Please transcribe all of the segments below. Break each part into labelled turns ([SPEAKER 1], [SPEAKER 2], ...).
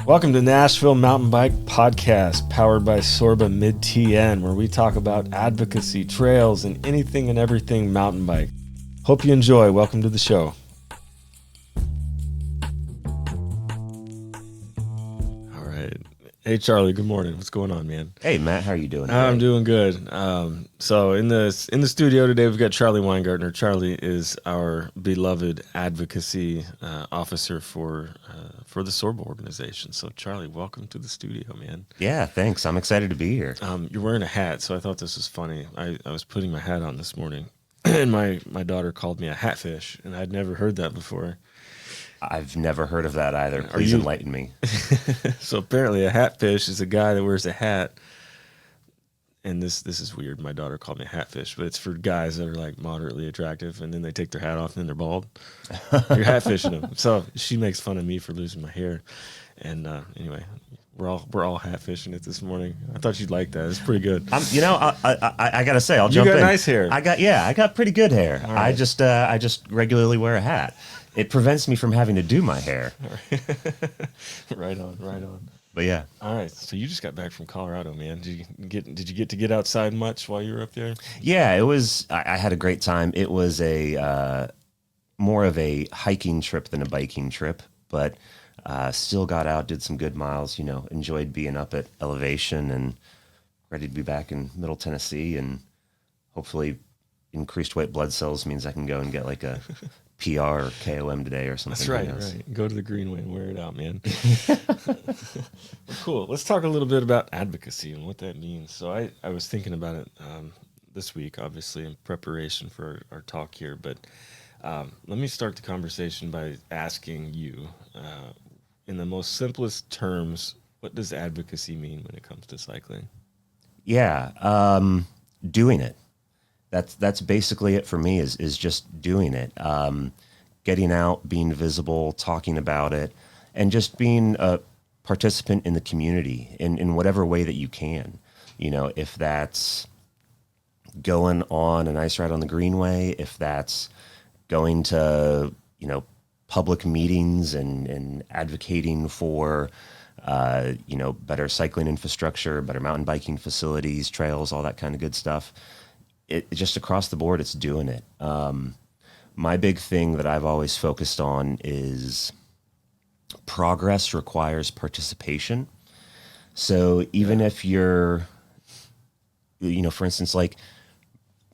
[SPEAKER 1] Welcome to Nashville Mountain Bike Podcast, powered by SORBA Mid-TN, where we talk about advocacy, trails, and anything and everything mountain bike. Hope you enjoy. Welcome to the show. All right. Hey, Charlie. Good morning. What's going on, man?
[SPEAKER 2] Hey, Matt. How are you doing today?
[SPEAKER 1] I'm doing good. So in the studio today, we've got Charlie Weingartner. Charlie is our beloved advocacy officer for the SORBA organization. So, Charlie, welcome to the studio, man.
[SPEAKER 2] Yeah, thanks. I'm excited to be here.
[SPEAKER 1] You're wearing a hat, so I thought this was funny. I was putting my hat on this morning, and my daughter called me a hatfish, and I'd never heard that before.
[SPEAKER 2] I've never heard of that either. Please enlighten me.
[SPEAKER 1] So apparently a hatfish is a guy that wears a hat. And this is weird. My daughter called me a hatfish, but it's for guys that are like moderately attractive, and then they take their hat off and then they're bald. You're hatfishing them. So she makes fun of me for losing my hair. And anyway, we're all hatfishing it this morning. I thought you'd like that. It's pretty good.
[SPEAKER 2] I gotta say, I'll jump in.
[SPEAKER 1] You got nice hair.
[SPEAKER 2] I got pretty good hair. Right. I just regularly wear a hat. It prevents me from having to do my hair.
[SPEAKER 1] Right on.
[SPEAKER 2] But yeah.
[SPEAKER 1] All right. So you just got back from Colorado, man. Did you get to get outside much while you were up there?
[SPEAKER 2] Yeah, it was. I had a great time. It was a more of a hiking trip than a biking trip, but still got out, did some good miles. You know, enjoyed being up at elevation and ready to be back in Middle Tennessee, and hopefully increased white blood cells means I can go and get like a PR or KOM today or something.
[SPEAKER 1] That's right, right. Go to the Greenway and wear it out, man. Well, cool. Let's talk a little bit about advocacy and what that means. So I was thinking about it this week, obviously, in preparation for our talk here. But let me start the conversation by asking you, in the most simplest terms, what does advocacy mean when it comes to cycling?
[SPEAKER 2] Yeah, doing it. That's basically it for me is just doing it, getting out, being visible, talking about it, and just being a participant in the community in whatever way that you can. You know, if that's going on an ice ride on the Greenway, if that's going to, you know, public meetings and advocating for, you know, better cycling infrastructure, better mountain biking facilities, trails, all that kind of good stuff. It just across the board, it's doing it. My big thing that I've always focused on is progress requires participation. So even if you're, you know, for instance, like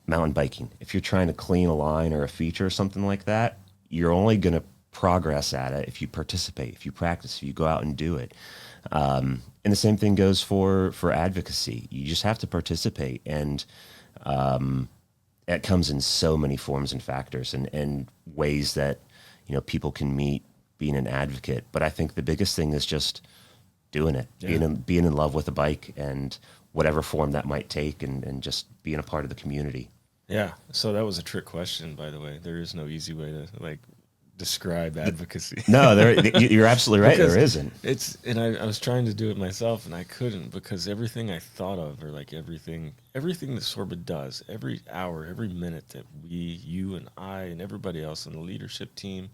[SPEAKER 2] mountain biking, if you're trying to clean a line or a feature or something like that, you're only going to progress at it if you participate, if you practice, if you go out and do it. And the same thing goes for advocacy. You just have to participate, and it comes in so many forms and factors and ways that, you know, people can meet being an advocate. But I think the biggest thing is just doing it, being in love with a bike and whatever form that might take, and just being a part of the community.
[SPEAKER 1] Yeah. So that was a trick question, by the way. There is no easy way to like describe advocacy.
[SPEAKER 2] No, you're absolutely right. There isn't.
[SPEAKER 1] I was trying to do it myself, and I couldn't, because everything I thought of, or like everything that SORBA does, every hour, every minute that you and I and everybody else on the leadership team,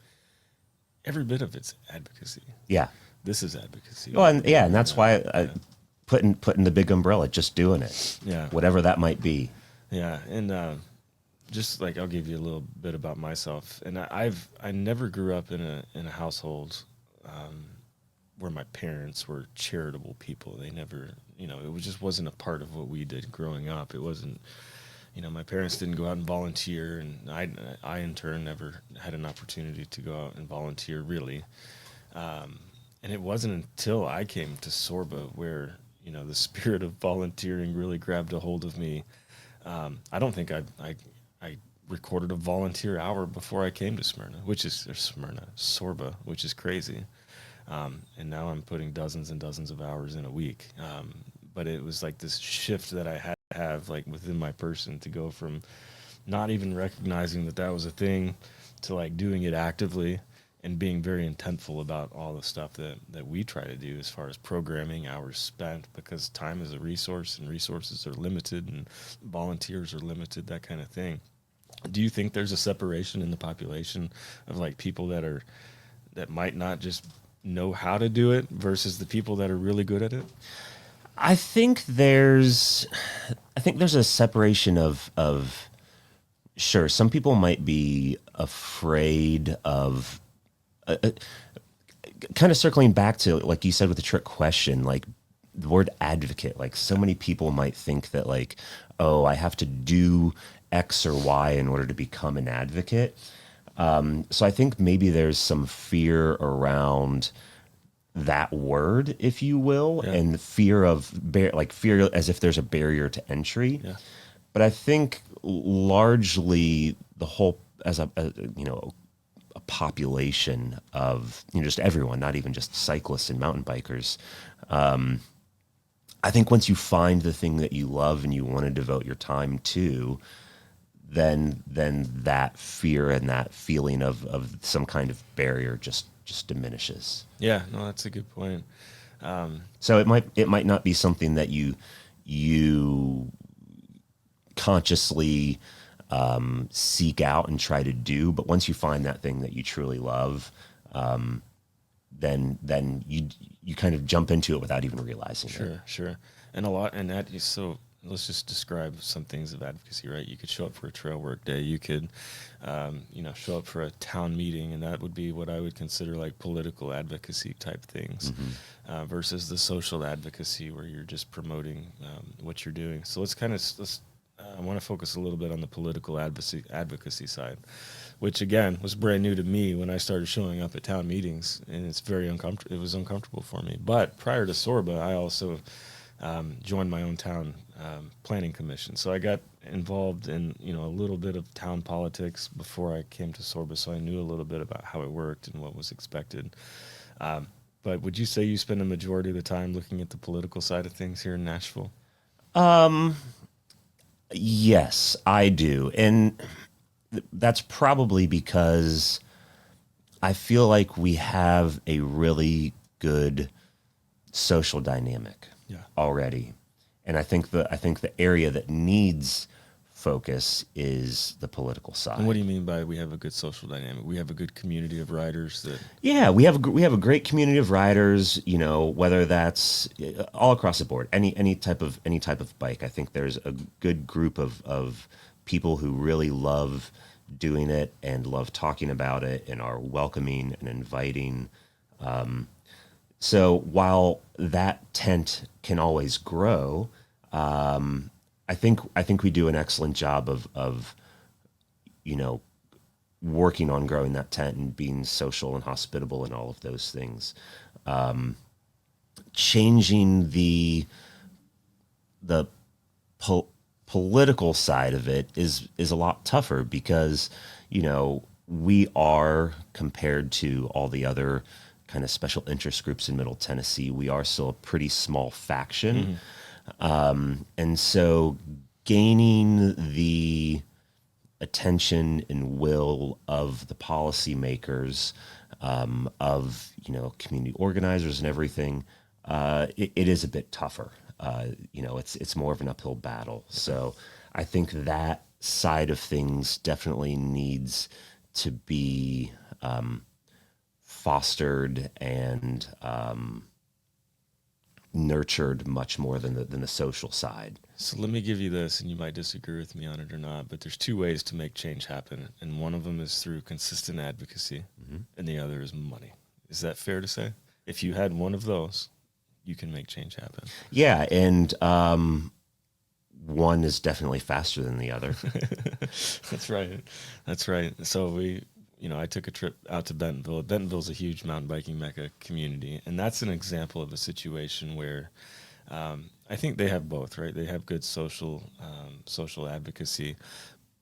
[SPEAKER 1] every bit of it's advocacy.
[SPEAKER 2] Yeah.
[SPEAKER 1] This is advocacy.
[SPEAKER 2] Well, and that's why I putting the big umbrella, just doing it.
[SPEAKER 1] Yeah.
[SPEAKER 2] Whatever that might be.
[SPEAKER 1] Yeah. And just like, I'll give you a little bit about myself. And I never grew up in a household where my parents were charitable people. They never, you know, it just wasn't a part of what we did growing up. It wasn't, you know, my parents didn't go out and volunteer, and I in turn never had an opportunity to go out and volunteer, really. And it wasn't until I came to SORBA where, you know, the spirit of volunteering really grabbed a hold of me. I don't think I recorded a volunteer hour before I came to SORBA, which is crazy. And now I'm putting dozens and dozens of hours in a week. But it was like this shift that I had to have, like, within my person, to go from not even recognizing that was a thing to like doing it actively and being very intentful about all the stuff that we try to do as far as programming, hours spent, because time is a resource and resources are limited and volunteers are limited, that kind of thing. Do you think there's a separation in the population of like people that might not just know how to do it versus the people that are really good at it?
[SPEAKER 2] I think there's a separation of sure, some people might be afraid of kind of circling back to, like you said with the trick question, like the word advocate, like so many people might think that like, oh, I have to do X or Y in order to become an advocate. So I think maybe there's some fear around that word, if you will,
[SPEAKER 1] Yeah.
[SPEAKER 2] and fear of like fear as if there's a barrier to entry.
[SPEAKER 1] Yeah.
[SPEAKER 2] But I think largely the whole as a population of just everyone, not even just cyclists and mountain bikers. I think once you find the thing that you love and you want to devote your time to, then that fear and that feeling of some kind of barrier just diminishes.
[SPEAKER 1] Yeah, no, that's a good point.
[SPEAKER 2] So it might not be something that you consciously seek out and try to do, but once you find that thing that you truly love, then you kind of jump into it without even realizing it.
[SPEAKER 1] Sure. And that is so. Let's just describe some things of advocacy, right? You could show up for a trail work day. You could, show up for a town meeting, and that would be what I would consider like political advocacy type things, versus the social advocacy where you're just promoting what you're doing. So I want to focus a little bit on the political advocacy side, which again was brand new to me when I started showing up at town meetings, and it's very uncomfortable. It was uncomfortable for me. But prior to SORBA, I also joined my own town planning commission. So I got involved in a little bit of town politics before I came to SORBA, so I knew a little bit about how it worked and what was expected. But would you say you spend a majority of the time looking at the political side of things here in Nashville?
[SPEAKER 2] Yes, I do. And that's probably because I feel like we have a really good social dynamic already. And I think the area that needs focus is the political side.
[SPEAKER 1] And what do you mean by we have a good social dynamic? We have a good community of riders that.
[SPEAKER 2] Yeah, we have a great community of riders. Whether that's all across the board, any type of bike. I think there's a good group of people who really love doing it and love talking about it and are welcoming and inviting. So while that tent can always grow, I think we do an excellent job of working on growing that tent and being social and hospitable and all of those things. Changing the political side of it is a lot tougher because we are, compared to all the other kind of special interest groups in Middle Tennessee, we are still a pretty small faction. And so gaining the attention and will of the policymakers, of community organizers and everything, it is a bit tougher. It's more of an uphill battle. So I think that side of things definitely needs to be fostered and nurtured much more than the social side.
[SPEAKER 1] So let me give you this, and you might disagree with me on it or not, but there's two ways to make change happen, and one of them is through consistent advocacy, and the other is money. Is that fair to say? If you had one of those, you can make change happen.
[SPEAKER 2] Yeah, and one is definitely faster than the other.
[SPEAKER 1] That's right. So I took a trip out to Bentonville. Bentonville's a huge mountain biking mecca community, and that's an example of a situation where I think they have both, right? They have good social advocacy,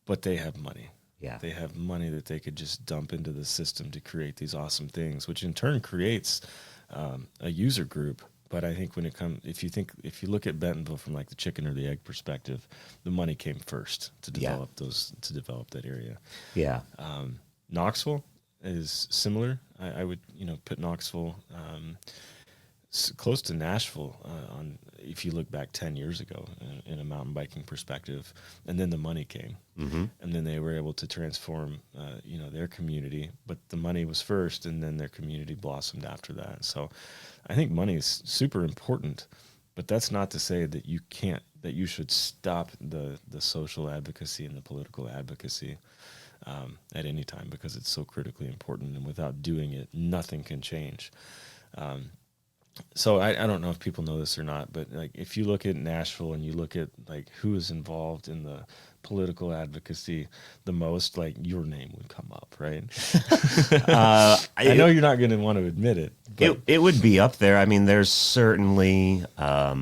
[SPEAKER 1] but they have money.
[SPEAKER 2] Yeah.
[SPEAKER 1] They have money that they could just dump into the system to create these awesome things, which in turn creates a user group. But I think if you look at Bentonville from like the chicken or the egg perspective, the money came first to develop that area.
[SPEAKER 2] Yeah.
[SPEAKER 1] Knoxville is similar. I would put Knoxville close to Nashville on if you look back 10 years ago in a mountain biking perspective, and then the money came, and then they were able to transform their community, but the money was first, and then their community blossomed after that. So I think money is super important, but that's not to say that you should stop the social advocacy and the political advocacy at any time, because it's so critically important, and without doing it, nothing can change. So I don't know if people know this or not, but like if you look at Nashville and you look at like who is involved in the political advocacy the most, like your name would come up, right? I know you're not going to want to admit it, but
[SPEAKER 2] it would be up there. I mean, there's certainly a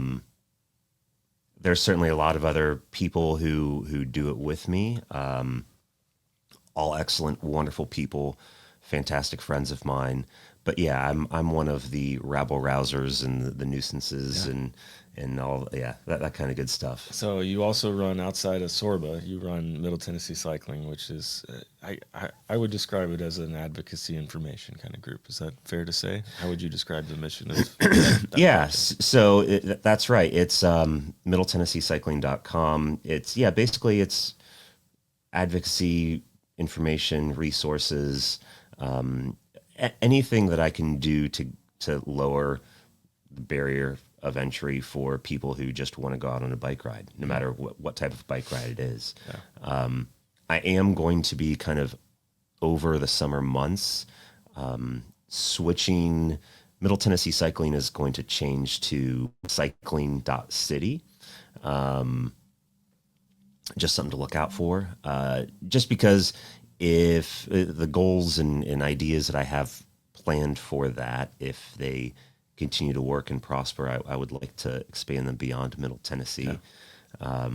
[SPEAKER 2] lot of other people who do it with me. All excellent, wonderful people, fantastic friends of mine. But yeah, I'm one of the rabble rousers and the nuisances and all that kind of good stuff.
[SPEAKER 1] So you also run outside of SORBA. You run Middle Tennessee Cycling, which is I would describe it as an advocacy information kind of group. Is that fair to say? How would you describe the mission of that
[SPEAKER 2] Yeah, so that's right. It's middletennesseecycling.com. It's basically it's advocacy information, resources, anything that I can do to lower the barrier of entry for people who just want to go out on a bike ride, no matter what type of bike ride it is. Yeah. I am going to be kind of over the summer months switching. Middle Tennessee Cycling is going to change to cycling.city. Just something to look out for. Just because if the goals and ideas that I have planned for that, if they continue to work and prosper, I would like to expand them beyond Middle Tennessee. Yeah.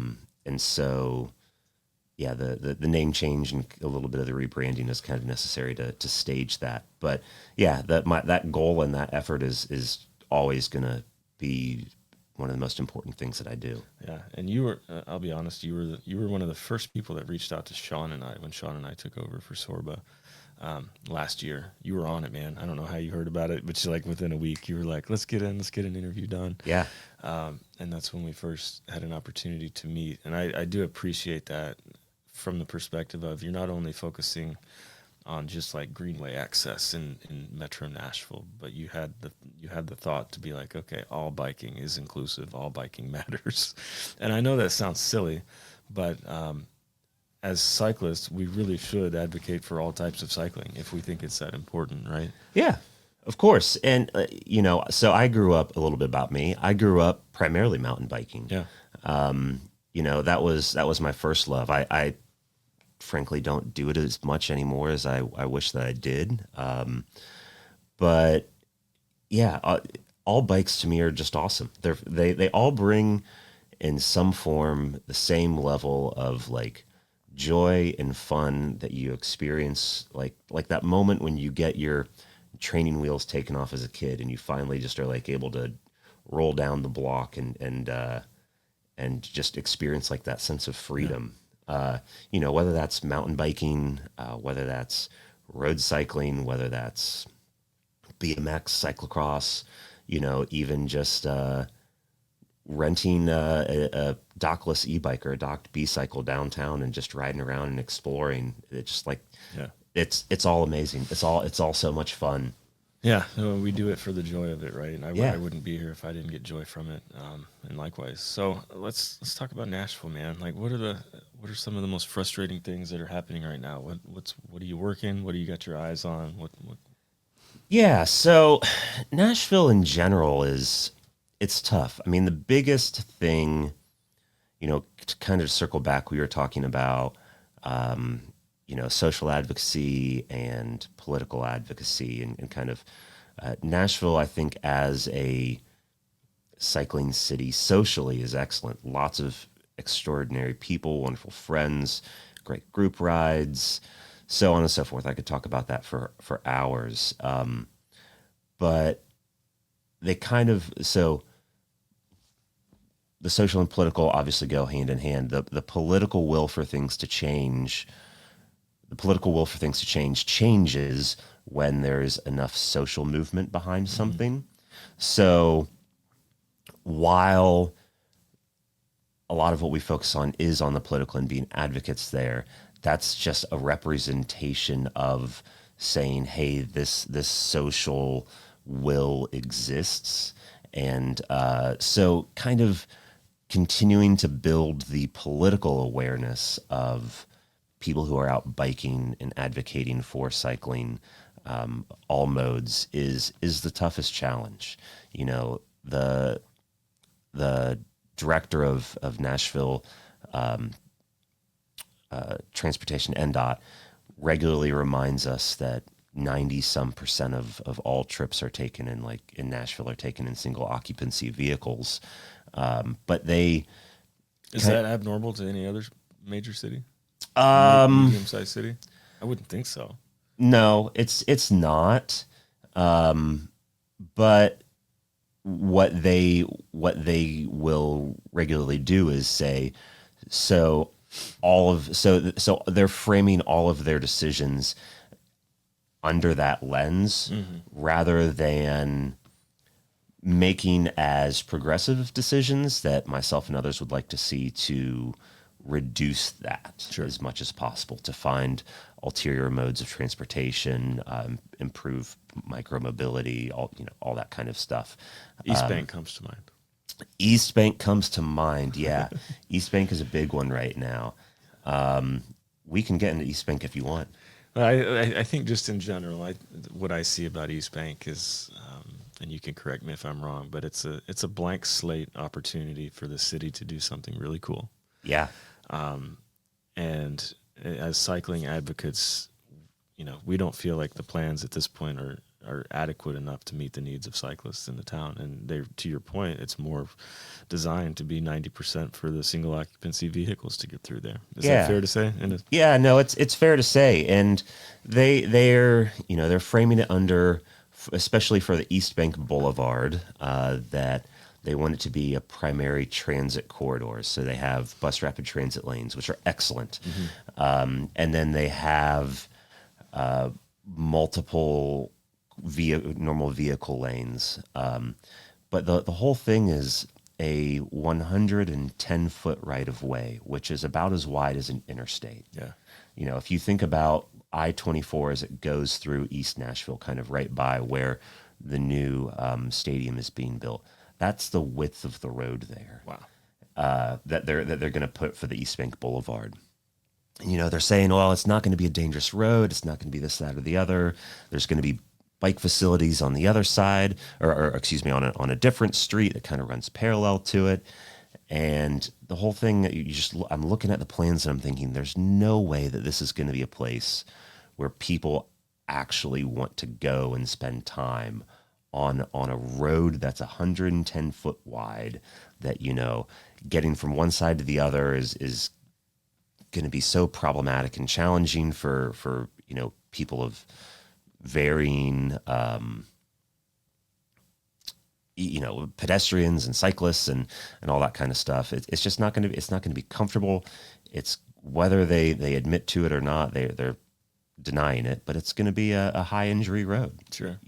[SPEAKER 2] And so, the name change and a little bit of the rebranding is kind of necessary to stage that. But yeah, that goal and that effort is always going to be one of the most important things that I do.
[SPEAKER 1] Yeah, and you were, I'll be honest, you were one of the first people that reached out to Sean and I when Sean and I took over for SORBA last year. You were on it, man. I don't know how you heard about it, but like within a week, you were like, let's get an interview done.
[SPEAKER 2] Yeah.
[SPEAKER 1] And that's when we first had an opportunity to meet. And I do appreciate that from the perspective of you're not only focusing on just like Greenway access in Metro Nashville, but you had the thought to be like, okay, all biking is inclusive, all biking matters. And I know that sounds silly, but as cyclists, we really should advocate for all types of cycling if we think it's that important, right?
[SPEAKER 2] Yeah, of course. And so I grew up, a little bit about me, I grew up primarily mountain biking.
[SPEAKER 1] Yeah.
[SPEAKER 2] That was my first love. I frankly don't do it as much anymore as I wish that I did. But yeah, all bikes to me are just awesome. They all bring in some form the same level of like joy and fun that you experience, like that moment when you get your training wheels taken off as a kid and you finally just are like able to roll down the block and just experience like that sense of freedom. Yeah. Whether that's mountain biking, whether that's road cycling, whether that's BMX, cyclocross, even just renting a dockless e-bike or a docked B-cycle downtown and just riding around and exploring. It's just like, it's all amazing. It's all so much fun.
[SPEAKER 1] Yeah, we do it for the joy of it, right? And I wouldn't be here if I didn't get joy from it, and likewise. So let's talk about Nashville, man. Like, what are some of the most frustrating things that are happening right now? What are you working? What do you got your eyes on? What?
[SPEAKER 2] Yeah, so Nashville in general it's tough. I mean, the biggest thing, to kind of circle back, we were talking about, social advocacy and political advocacy and kind of Nashville, I think, as a cycling city socially is excellent. Lots of extraordinary people, wonderful friends, great group rides, so on and so forth. I could talk about that for hours. But they kind of, so the social and political obviously go hand in hand. The political will for things to change, changes when there's enough social movement behind something. So while a lot of what we focus on is on the political and being advocates there, that's just a representation of saying, hey, this social will exists. And so kind of continuing to build the political awareness of people who are out biking and advocating for cycling, all modes is the toughest challenge. You know, the director of Nashville Transportation, NDOT, regularly reminds us that 90% of all trips are taken in Nashville are taken in single occupancy vehicles. But
[SPEAKER 1] is that abnormal to any other major city? Medium-sized city? I wouldn't think so.
[SPEAKER 2] No, it's not. But what they will regularly do is say, so they're framing all of their decisions under that lens, rather than making as progressive decisions that myself and others would like to see to reduce that as much as possible, to find ulterior modes of transportation, improve micromobility, all that kind of stuff.
[SPEAKER 1] East Bank comes to mind.
[SPEAKER 2] East Bank comes to mind, yeah. East Bank is a big one right now. We can get into East Bank if you want.
[SPEAKER 1] I think just in general, what I see about East Bank is, and you can correct me if I'm wrong, but it's a blank slate opportunity for the city to do something really cool.
[SPEAKER 2] Yeah.
[SPEAKER 1] And as cycling advocates, we don't feel like the plans at this point are adequate enough to meet the needs of cyclists in the town. And to your point, it's more designed to be 90% for the single occupancy vehicles to get through there. Is that fair to say?
[SPEAKER 2] Yeah, no, it's fair to say. And they're framing it under, especially for the East Bank Boulevard, that they want it to be a primary transit corridor. So they have bus rapid transit lanes, which are excellent. And then they have multiple normal vehicle lanes. But the whole thing is a 110-foot right-of-way, which is about as wide as an interstate.
[SPEAKER 1] Yeah.
[SPEAKER 2] If you think about I-24 as it goes through East Nashville, kind of right by where the new stadium is being built, that's the width of the road there.
[SPEAKER 1] Wow.
[SPEAKER 2] That they're going to put for the East Bank Boulevard. They're saying, well, it's not going to be a dangerous road. It's not going to be this, that, or the other. There's going to be bike facilities on the other side, or excuse me, on a different street that kind of runs parallel to it. And the whole thing, I'm looking at the plans and I'm thinking, there's no way that this is going to be a place where people actually want to go and spend time on a road that's 110 foot wide, that, getting from one side to the other is going to be so problematic and challenging for people of varying pedestrians and cyclists and all that kind of stuff. It's just not going to be comfortable. It's whether they admit to it or not, they're denying it, but it's going to be a high injury road.
[SPEAKER 1] Sure.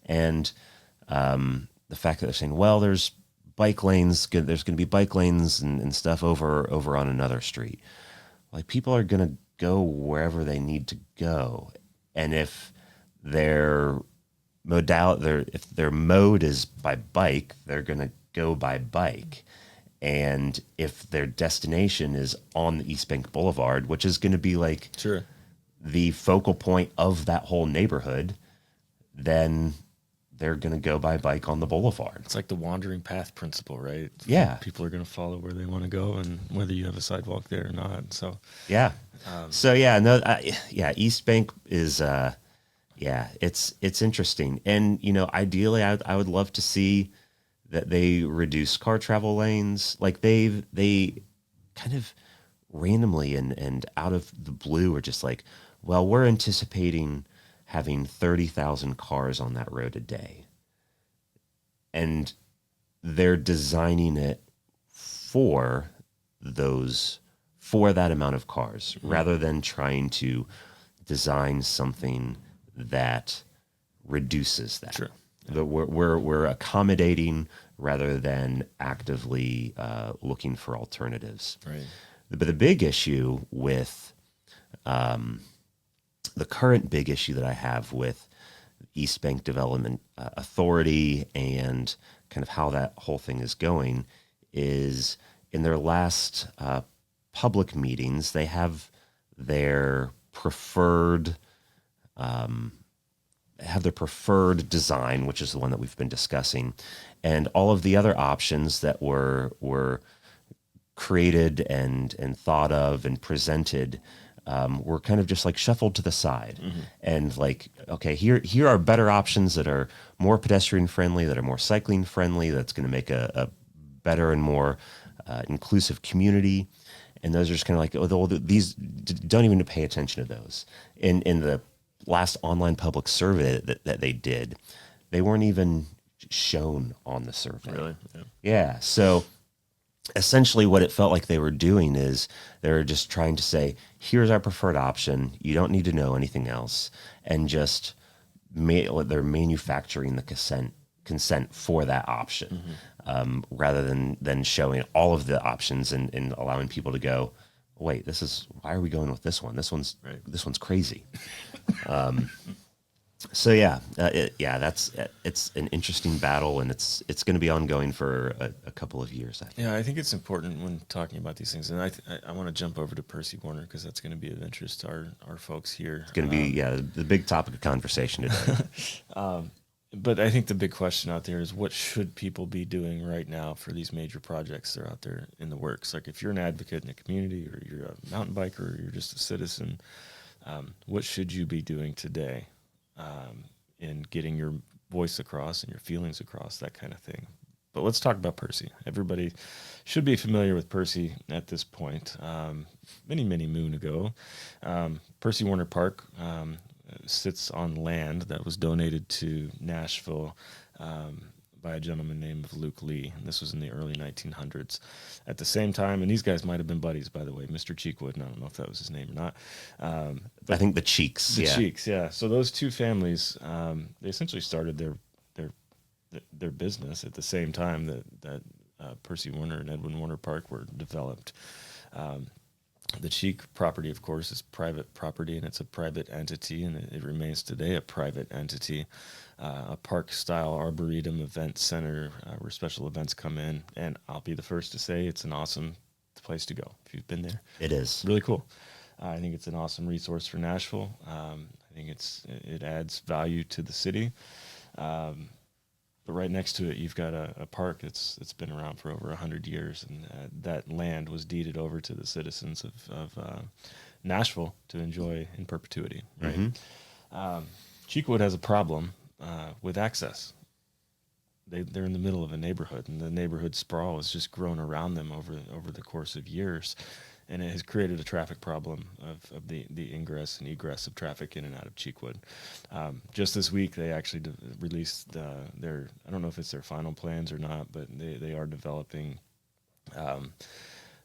[SPEAKER 2] And the fact that they're saying, well, there's bike lanes, there's going to be bike lanes and stuff over on another street. Like, people are going to go wherever they need to go. And if their mode is by bike, they're going to go by bike. And if their destination is on the East Bank Boulevard, which is going to be like the focal point of that whole neighborhood, then they're going to go by bike on the boulevard.
[SPEAKER 1] It's like the wandering path principle, right?
[SPEAKER 2] Yeah.
[SPEAKER 1] People are going to follow where they want to go, and whether you have a sidewalk there or not. So,
[SPEAKER 2] yeah. East Bank is, it's interesting. And, ideally I would love to see that they reduce car travel lanes. Like, they kind of randomly and out of the blue are just like, well, we're anticipating having 30,000 cars on that road a day. And they're designing it for that amount of cars, rather than trying to design something that reduces that.
[SPEAKER 1] Sure.
[SPEAKER 2] We're accommodating rather than actively looking for alternatives.
[SPEAKER 1] Right.
[SPEAKER 2] But the big issue with the current big issue that I have with East Bank Development Authority and kind of how that whole thing is going is in their last public meetings, they have their preferred design, which is the one that we've been discussing, and all of the other options that were created and thought of and presented were kind of just like shuffled to the side. Mm-hmm. And like, okay, here are better options that are more pedestrian friendly, that are more cycling friendly, that's going to make a better and more inclusive community. And those are just kind of like, these don't even pay attention to those. In the last online public survey that they did, they weren't even shown on the survey.
[SPEAKER 1] Really?
[SPEAKER 2] Yeah. So essentially what it felt like they were doing is they were just trying to say, here's our preferred option. You don't need to know anything else. And just they're manufacturing the consent for that option, rather than showing all of the options and allowing people to go, wait, why are we going with this one? This one's crazy. So it's an interesting battle, and it's going to be ongoing for a couple of years, I think.
[SPEAKER 1] Yeah, I think it's important when talking about these things, and I want to jump over to Percy Warner because that's going to be of interest to our folks here.
[SPEAKER 2] It's going to be the big topic of conversation today.
[SPEAKER 1] But I think the big question out there is, what should people be doing right now for these major projects that are out there in the works? Like if you're an advocate in the community, or you're a mountain biker, or you're just a citizen, what should you be doing today in getting your voice across and your feelings across, that kind of thing? But let's talk about Percy. Everybody should be familiar with Percy at this point. Many moon ago, Percy Warner Park sits on land that was donated to Nashville by a gentleman named Luke Lee. And this was in the early 1900s. At the same time, and these guys might have been buddies, by the way, Mr. Cheekwood, and I don't know if that was his name or not.
[SPEAKER 2] I think the Cheeks.
[SPEAKER 1] The Cheeks, yeah. So those two families, they essentially started their business at the same time that Percy Warner and Edwin Warner Park were developed. The Cheek property, of course, is private property, and it's a private entity, and it remains today a private entity, a park-style arboretum event center where special events come in. And I'll be the first to say it's an awesome place to go if you've been there.
[SPEAKER 2] It is.
[SPEAKER 1] Really cool. I think it's an awesome resource for Nashville. I think it adds value to the city. But right next to it, you've got a park that's been around for over 100 years, and that land was deeded over to the citizens of Nashville to enjoy in perpetuity. Right? Mm-hmm. Cheekwood has a problem with access. They're in the middle of a neighborhood, and the neighborhood sprawl has just grown around them over the course of years. And it has created a traffic problem of the ingress and egress of traffic in and out of Cheekwood. Just this week, they actually released their, I don't know if it's their final plans or not, but they are developing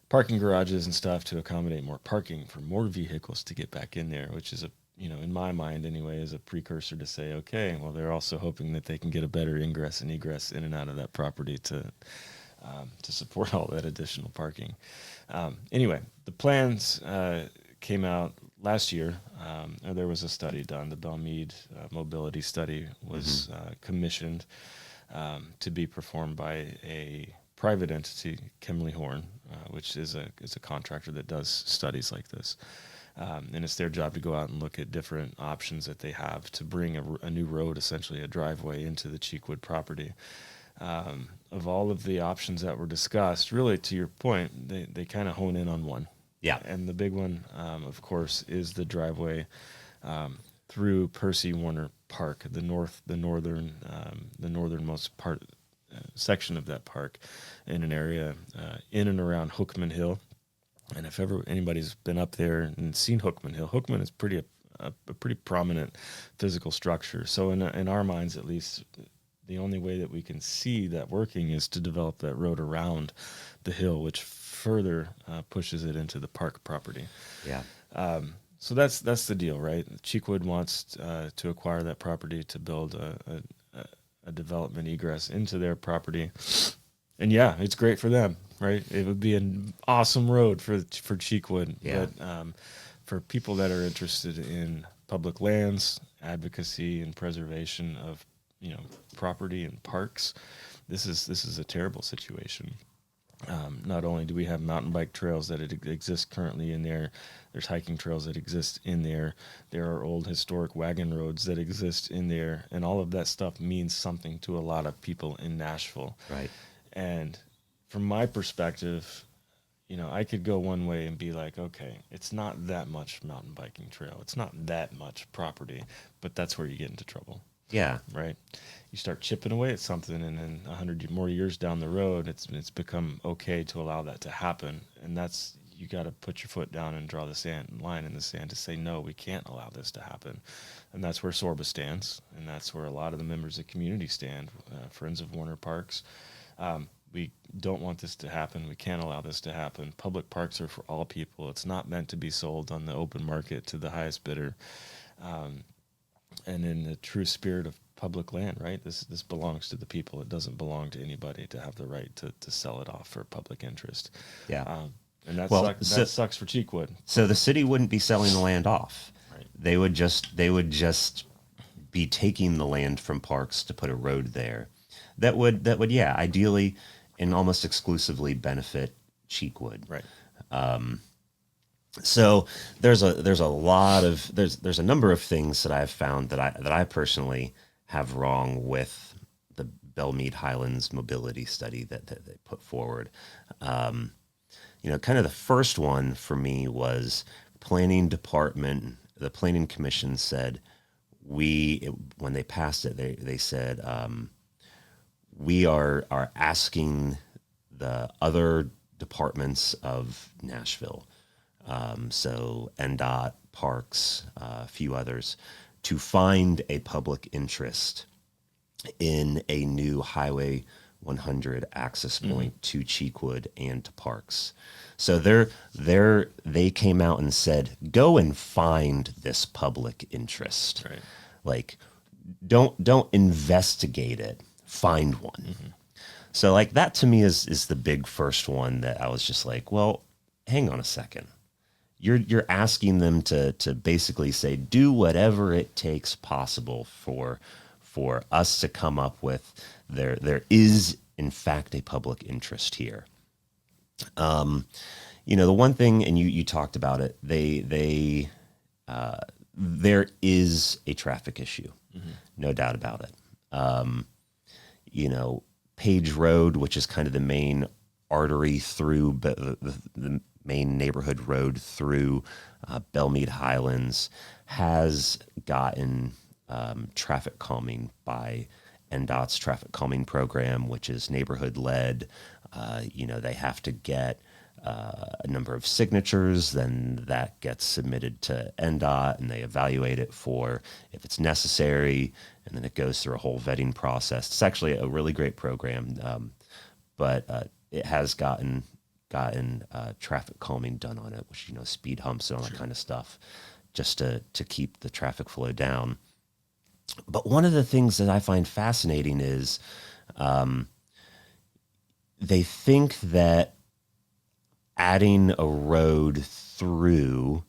[SPEAKER 1] parking garages and stuff to accommodate more parking for more vehicles to get back in there, which is in my mind anyway, is a precursor to say, okay, well, they're also hoping that they can get a better ingress and egress in and out of that property to support all that additional parking. Anyway, the plans came out last year. There was a study done. The Belmead mobility study was commissioned to be performed by a private entity, Kemley Horn, which is a contractor that does studies like this. And it's their job to go out and look at different options that they have to bring a new road, essentially a driveway, into the Cheekwood property. Of all of the options that were discussed, really, to your point, they kind of hone in on one.
[SPEAKER 2] Yeah.
[SPEAKER 1] And the big one, of course, is the driveway through Percy Warner Park, the northernmost part section of that park, in an area in and around Hookman Hill. And if ever anybody's been up there and seen Hookman Hill, Hookman is a pretty prominent physical structure. So in our minds, at least, the only way that we can see that working is to develop that road around the hill, which further pushes it into the park property.
[SPEAKER 2] Yeah.
[SPEAKER 1] So that's the deal, right? Cheekwood wants to acquire that property to build a development egress into their property. And yeah, it's great for them, right? It would be an awesome road for Cheekwood.
[SPEAKER 2] Yeah.
[SPEAKER 1] But for people that are interested in public lands, advocacy, and preservation of property and parks, this is a terrible situation. Not only do we have mountain bike trails that exist currently in there, there's hiking trails that exist in there. There are old historic wagon roads that exist in there, and all of that stuff means something to a lot of people in Nashville.
[SPEAKER 2] Right.
[SPEAKER 1] And from my perspective, I could go one way and be like, okay, it's not that much mountain biking trail. It's not that much property, but that's where you get into trouble.
[SPEAKER 2] Yeah.
[SPEAKER 1] Right. You start chipping away at something, and then 100 more years down the road, it's become okay to allow that to happen. And that's, you got to put your foot down and draw the line in the sand to say, no, we can't allow this to happen. And that's where SORBA stands. And that's where a lot of the members of the community stand, Friends of Warner Parks. We don't want this to happen. We can't allow this to happen. Public parks are for all people. It's not meant to be sold on the open market to the highest bidder. And in the true spirit of public land, right? This belongs to the people. It doesn't belong to anybody to have the right to sell it off for public interest.
[SPEAKER 2] Yeah.
[SPEAKER 1] And that sucks for Cheekwood.
[SPEAKER 2] So the city wouldn't be selling the land off.
[SPEAKER 1] Right.
[SPEAKER 2] They would just be taking the land from parks to put a road there. That would ideally and almost exclusively benefit Cheekwood.
[SPEAKER 1] Right.
[SPEAKER 2] So there's a number of things that I've found that I personally have wrong with the Belmead Highlands mobility study that they put forward. Kind of the first one for me was planning department. The planning commission said when they passed it, they said we are asking the other departments of Nashville. So NDOT, Parks, a few others, to find a public interest in a new Highway 100 access point to Cheekwood and to Parks. So they came out and said, go and find this public interest.
[SPEAKER 1] Right.
[SPEAKER 2] Like, don't investigate it. Find one. Mm-hmm. So like that to me is the big first one that I was just like, well, hang on a second. You're asking them to basically say, do whatever it takes possible for us to come up with there is in fact a public interest here. The one thing, and you talked about it, there is a traffic issue, no doubt about it. Page Road, which is kind of the main artery through the main neighborhood road through Belmead Highlands, has gotten traffic calming by NDOT's traffic calming program, which is neighborhood led. They have to get a number of signatures, then that gets submitted to NDOT and they evaluate it for if it's necessary, and then it goes through a whole vetting process. It's actually a really great program, but it has gotten traffic calming done on it, which, speed humps and all that kind of stuff, just to keep the traffic flow down. But one of the things that I find fascinating is they think that adding a road through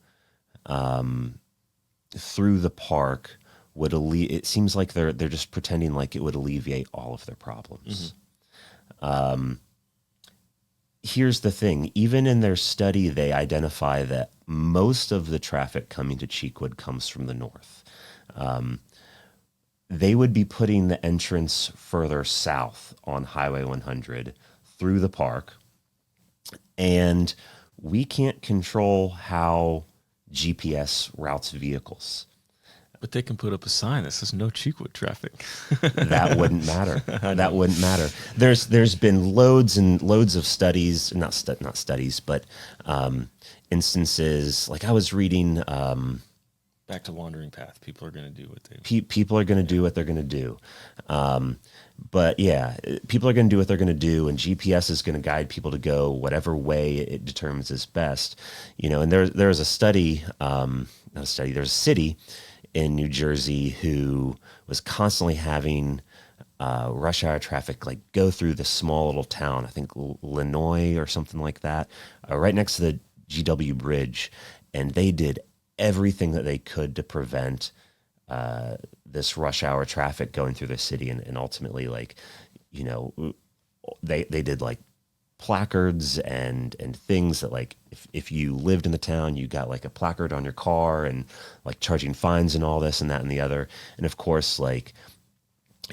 [SPEAKER 2] the park would it seems like they're just pretending like it would alleviate all of their problems. Here's the thing. Even in their study, they identify that most of the traffic coming to Cheekwood comes from the north. They would be putting the entrance further south on Highway 100 through the park. And we can't control how GPS routes vehicles.
[SPEAKER 1] But they can put up a sign that says no Cheekwood traffic.
[SPEAKER 2] That wouldn't matter. That wouldn't matter. There's been loads and loads of studies, not studies, but instances. Like I was reading.
[SPEAKER 1] Back to wandering path. People are going to do what
[SPEAKER 2] people are going to do what they're going to do. But yeah, people are going to do what they're going to do, and GPS is going to guide people to go whatever way it determines is best. And there's a study, not a study. There's a city in New Jersey who was constantly having rush hour traffic, like go through this small little town, I think Linois or something like that, right next to the GW Bridge. And they did everything that they could to prevent this rush hour traffic going through the city. And ultimately, like, you know, they did like placards and things that, like, if you lived in the town, you got like a placard on your car, and like charging fines and all this and that and the other. And of course, like,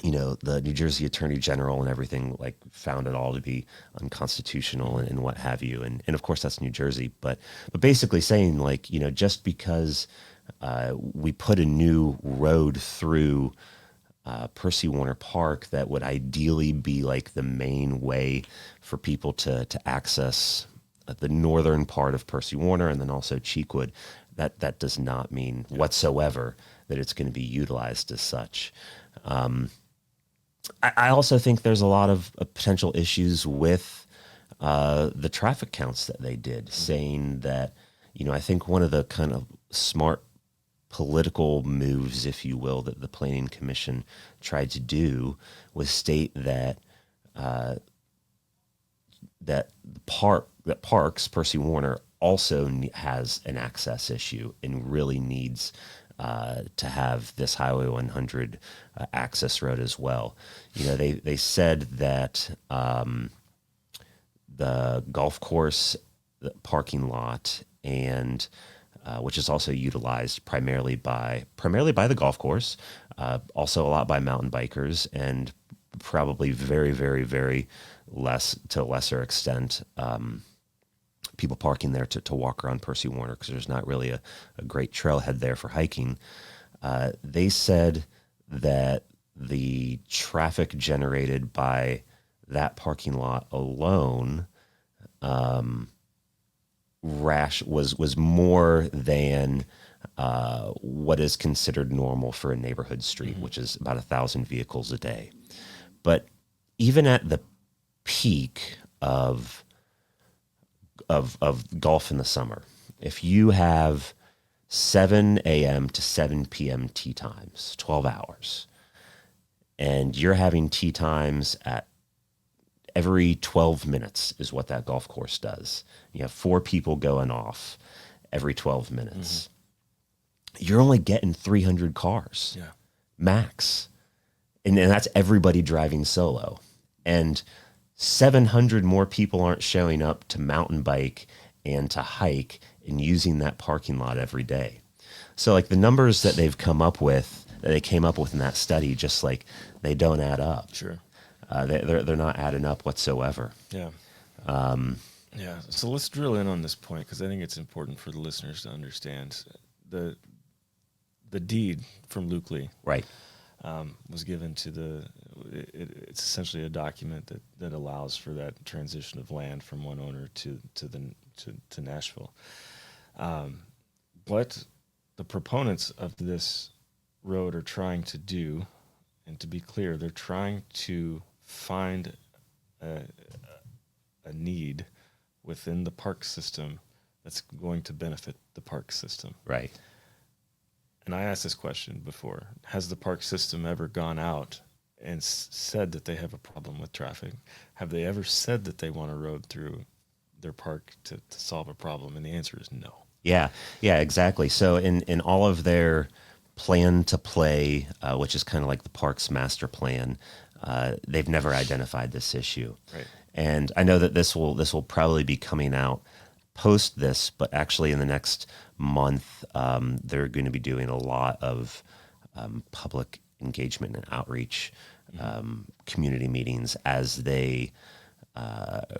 [SPEAKER 2] you know, the New Jersey Attorney General and everything, like, found it all to be unconstitutional and what have you. And of course that's New Jersey, but basically saying, like, you know, just because we put a new road through Percy Warner Park that would ideally be like the main way for people to access the northern part of Percy Warner and then also Cheekwood, that does not mean whatsoever that it's going to be utilized as such. I also think there's a lot of potential issues with the traffic counts that they did, saying that, you know, I think one of the kind of smart political moves, if you will, that the Planning Commission tried to do was state that that Parks, Percy Warner, also has an access issue and really needs to have this Highway 100 access road as well. You know, they said that the golf course, the parking lot, and which is also utilized primarily by the golf course, also a lot by mountain bikers, and probably very, very, very to a lesser extent, people parking there to walk around Percy Warner, because there's not really a great trailhead there for hiking. They said that the traffic generated by that parking lot alone was more than what is considered normal for a neighborhood street, which is about 1,000 vehicles a day. But even at the peak of golf in the summer, if you have 7 a.m. to 7 p.m. tee times, 12 hours, and you're having tee times at every 12 minutes is what that golf course does. You have 4 people going off every 12 minutes. You're only getting 300 cars max. And that's everybody driving solo. And 700 more people aren't showing up to mountain bike and to hike and using that parking lot every day. So, like, the numbers that they came up with in that study, just like, they don't add up.
[SPEAKER 1] Sure.
[SPEAKER 2] They're not adding up whatsoever.
[SPEAKER 1] Yeah. Yeah. So let's drill in on this point, because I think it's important for the listeners to understand the deed from Luke Lee.
[SPEAKER 2] Right.
[SPEAKER 1] Was given to it's essentially a document that allows for that transition of land from one owner to Nashville. What the proponents of this road are trying to do, and to be clear, they're trying to find a need within the park system that's going to benefit the park system.
[SPEAKER 2] Right.
[SPEAKER 1] And I asked this question before: has the park system ever gone out and said that they have a problem with traffic? Have they ever said that they want a road through their park to solve a problem? And the answer is no.
[SPEAKER 2] Yeah, exactly. So in all of their plan to play, which is kind of like the park's master plan, they've never identified this issue.
[SPEAKER 1] Right.
[SPEAKER 2] And I know that this will probably be coming out post this, but actually in the next month, they're going to be doing a lot of public engagement and outreach, community meetings, as they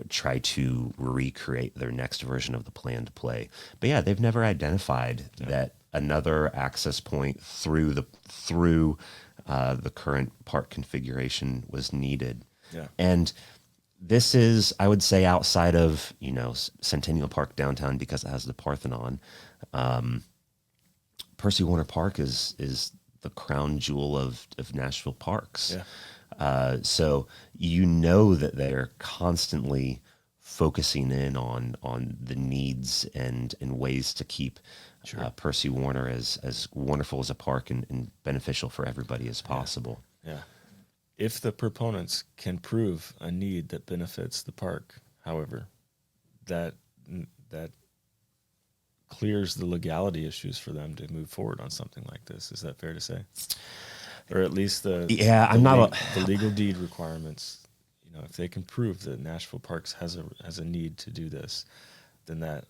[SPEAKER 2] try to recreate their next version of the plan to play. But yeah, they've never identified that another access point through the current park configuration was needed.
[SPEAKER 1] Yeah.
[SPEAKER 2] And this is, I would say, outside of, Centennial Park downtown, because it has the Parthenon. Percy Warner Park is the crown jewel of Nashville parks.
[SPEAKER 1] Yeah.
[SPEAKER 2] So that they're constantly focusing in on the needs and ways to keep Percy Warner as wonderful as a park and beneficial for everybody as possible.
[SPEAKER 1] Yeah. if the proponents can prove a need that benefits the park, however, that that clears the legality issues for them to move forward on something like this. Is that fair to say? Or at least the legal deed requirements. You know, if they can prove that Nashville Parks has a need to do this, then that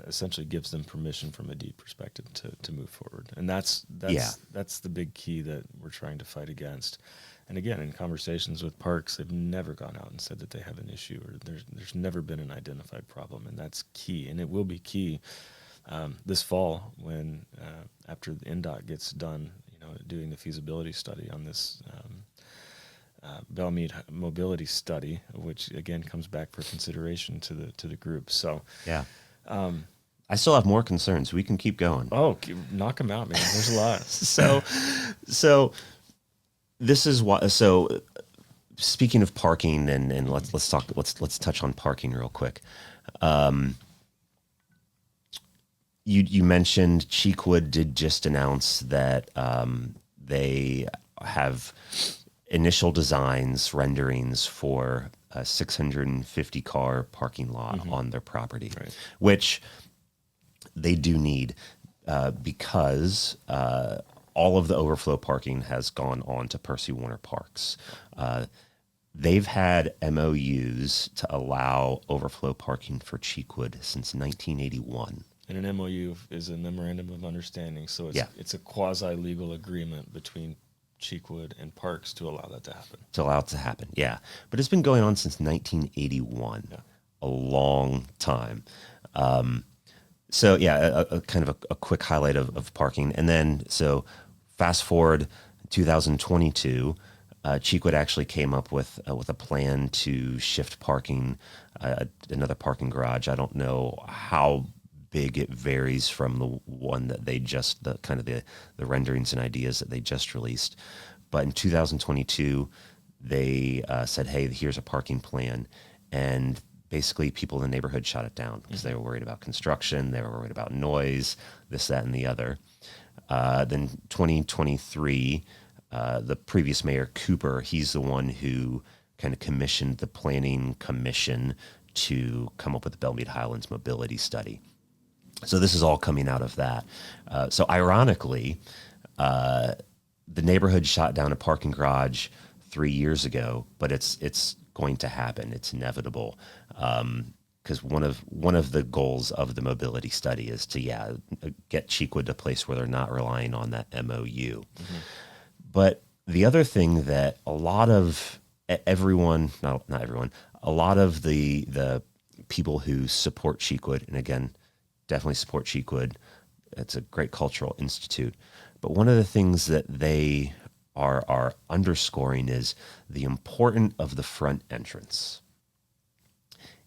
[SPEAKER 1] essentially gives them permission from a deed perspective to move forward. And that's the big key that we're trying to fight against. And again, in conversations with parks, they've never gone out and said that they have an issue, or there's never been an identified problem, and that's key. And it will be key this fall when after the NDOT gets done, doing the feasibility study on this Belmead mobility study, which again comes back for consideration to the group. So
[SPEAKER 2] yeah. I still have more concerns. We can keep going.
[SPEAKER 1] Oh, knock them out, man. There's a lot.
[SPEAKER 2] So this is what. So speaking of parking, and let's touch on parking real quick. You mentioned Cheekwood did just announce that they have initial designs, renderings for a 650 car parking lot on their property,
[SPEAKER 1] right,
[SPEAKER 2] which they do need because all of the overflow parking has gone on to Percy Warner Parks. They've had MOUs to allow overflow parking for Cheekwood since 1981.
[SPEAKER 1] And an MOU is a memorandum of understanding, so it's a quasi-legal agreement between Cheekwood and Parks to allow that to happen.
[SPEAKER 2] To allow it to happen, yeah. But it's been going on since 1981, a long time. So yeah, a kind of a quick highlight of parking. And then, so fast forward 2022, Cheekwood actually came up with a plan to shift parking, another parking garage. I don't know how big it varies from the one that they just, the renderings and ideas that they just released. But in 2022, they said, hey, here's a parking plan. And basically people in the neighborhood shut it down because they were worried about construction. They were worried about noise, this, that, and the other. Then 2023, the previous mayor, Cooper, he's the one who kind of commissioned the planning commission to come up with the Belmead Highlands mobility study. So this is all coming out of that. So ironically, the neighborhood shot down a parking garage 3 years ago, but it's going to happen. It's inevitable. Because one of the goals of the mobility study is to get Cheekwood to a place where they're not relying on that MOU. Mm-hmm. But the other thing that a lot of everyone, not everyone, a lot of the people who support Cheekwood, and again, definitely support Cheekwood. It's a great cultural institute. But one of the things that they are underscoring is the importance of the front entrance.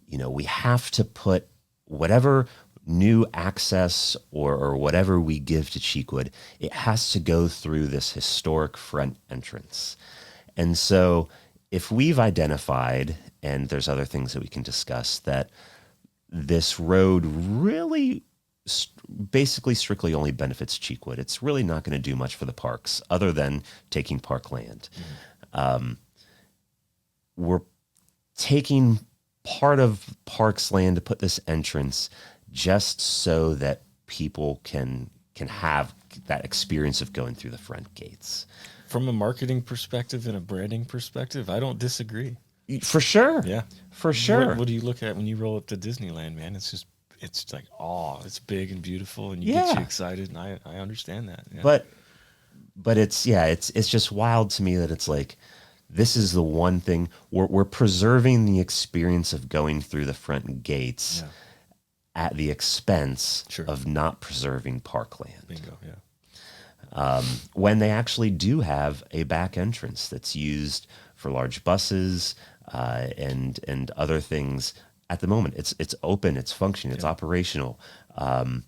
[SPEAKER 2] We have to put whatever new access or whatever we give to Cheekwood, it has to go through this historic front entrance. And so if we've identified, and there's other things that we can discuss, that this road really basically strictly only benefits Cheekwood. It's really not going to do much for the parks other than taking parkland. Mm-hmm. We're taking part of parks land to put this entrance just so that people can have that experience of going through the front gates.
[SPEAKER 1] From a marketing perspective and a branding perspective, I don't disagree.
[SPEAKER 2] For sure.
[SPEAKER 1] Yeah.
[SPEAKER 2] For sure.
[SPEAKER 1] What do you look at when you roll up to Disneyland, man? It's like, it's big and beautiful, and you get you excited, and I understand that. Yeah.
[SPEAKER 2] But it's just wild to me that it's like, this is the one thing we're preserving the experience of going through the front gates at the expense of not preserving parkland.
[SPEAKER 1] Bingo, yeah.
[SPEAKER 2] When they actually do have a back entrance that's used for large buses and other things. At the moment, it's open, it's functioning, it's operational. I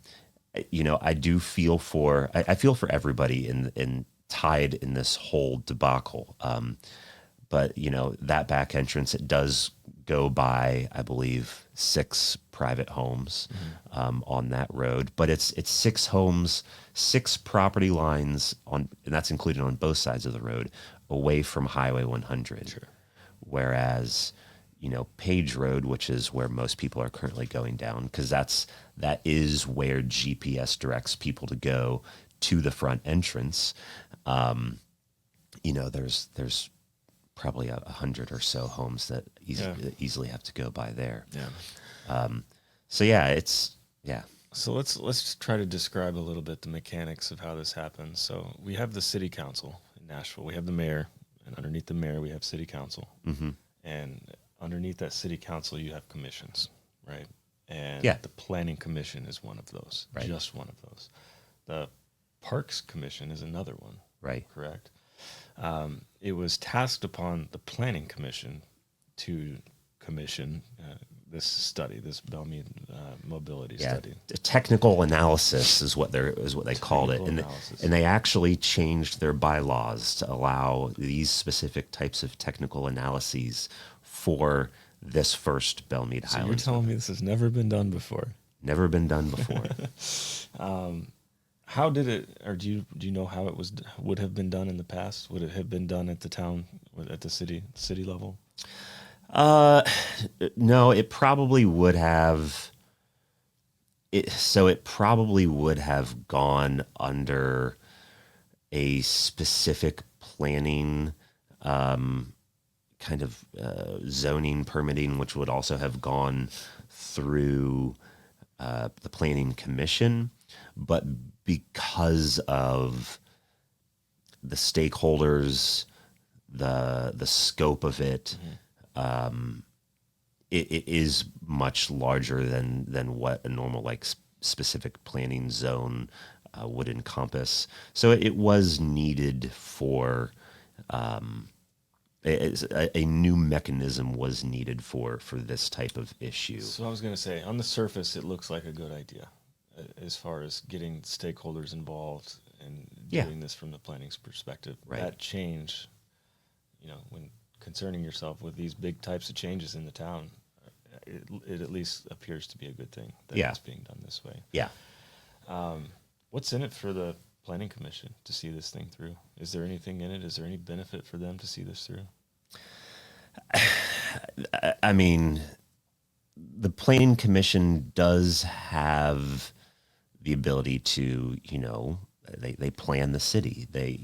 [SPEAKER 2] do feel for everybody in tied in this whole debacle. But that back entrance, it does go by, I believe, 6 private homes on that road. But it's 6 homes, 6 property lines and that's included on both sides of the road, away from Highway 100.
[SPEAKER 1] Sure.
[SPEAKER 2] Whereas, Page Road, which is where most people are currently going down, because that is where GPS directs people to go to the front entrance. There's probably 100 or so homes that easily have to go by there.
[SPEAKER 1] Yeah.
[SPEAKER 2] So yeah.
[SPEAKER 1] So let's try to describe a little bit the mechanics of how this happens. So we have the city council in Nashville. We have the mayor, and underneath the mayor we have city council.
[SPEAKER 2] Mm-hmm.
[SPEAKER 1] And underneath that city council you have commissions, right? And the planning commission is one of those,
[SPEAKER 2] right.
[SPEAKER 1] Just one of those. The parks commission is another one,
[SPEAKER 2] right?
[SPEAKER 1] Correct. It was tasked upon the planning commission to commission this study, this Belmead mobility study.
[SPEAKER 2] Technical analysis is what they called it, and they actually changed their bylaws to allow these specific types of technical analyses for this first Belmead Highlands.
[SPEAKER 1] So you're telling me this has never been done before?
[SPEAKER 2] Never been done before.
[SPEAKER 1] How did it, or do you know how it would have been done in the past? Would it have been done at the town, at the city level?
[SPEAKER 2] No, it probably would have. It probably would have gone under a specific planning, kind of zoning permitting, which would also have gone through the planning commission, but because of the stakeholders, the scope of it. Mm-hmm. It is much larger than what a normal specific planning zone would encompass. So it was needed for a new mechanism was needed for this type of issue.
[SPEAKER 1] So I was going to say, on the surface, it looks like a good idea as far as getting stakeholders involved and doing this from the planning's perspective.
[SPEAKER 2] Right.
[SPEAKER 1] That change, when concerning yourself with these big types of changes in the town, it at least appears to be a good thing that it's being done this way.
[SPEAKER 2] Yeah.
[SPEAKER 1] What's in it for the planning commission to see this thing through? Is there anything in it? Is there any benefit for them to see this through?
[SPEAKER 2] I mean, the planning commission does have the ability to, they plan the city. They,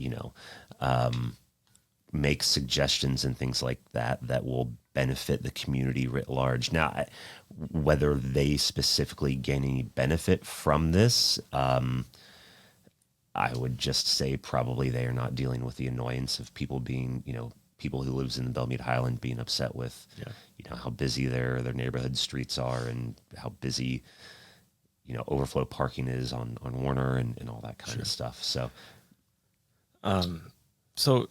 [SPEAKER 2] make suggestions and things like that will benefit the community writ large. Now, whether they specifically gain any benefit from this, I would just say probably they are not dealing with the annoyance of people being, people who lives in the Belmead Highland being upset with, how busy their neighborhood streets are and how busy, overflow parking is on Warner and all that kind of stuff. So,
[SPEAKER 1] so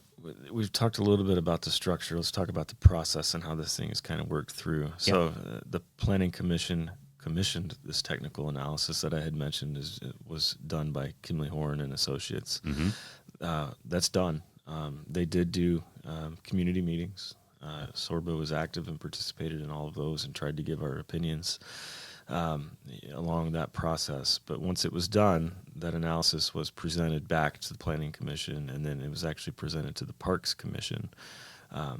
[SPEAKER 1] we've talked a little bit about the structure. Let's talk about the process and how this thing is kind of worked through. So the planning commission commissioned this technical analysis that I had mentioned was done by Kimley Horn and Associates. Mm-hmm. That's done. They did do community meetings. SORBA was active and participated in all of those and tried to give our opinions along that process. But once it was done, that analysis was presented back to the Planning Commission, and then it was actually presented to the Parks Commission. I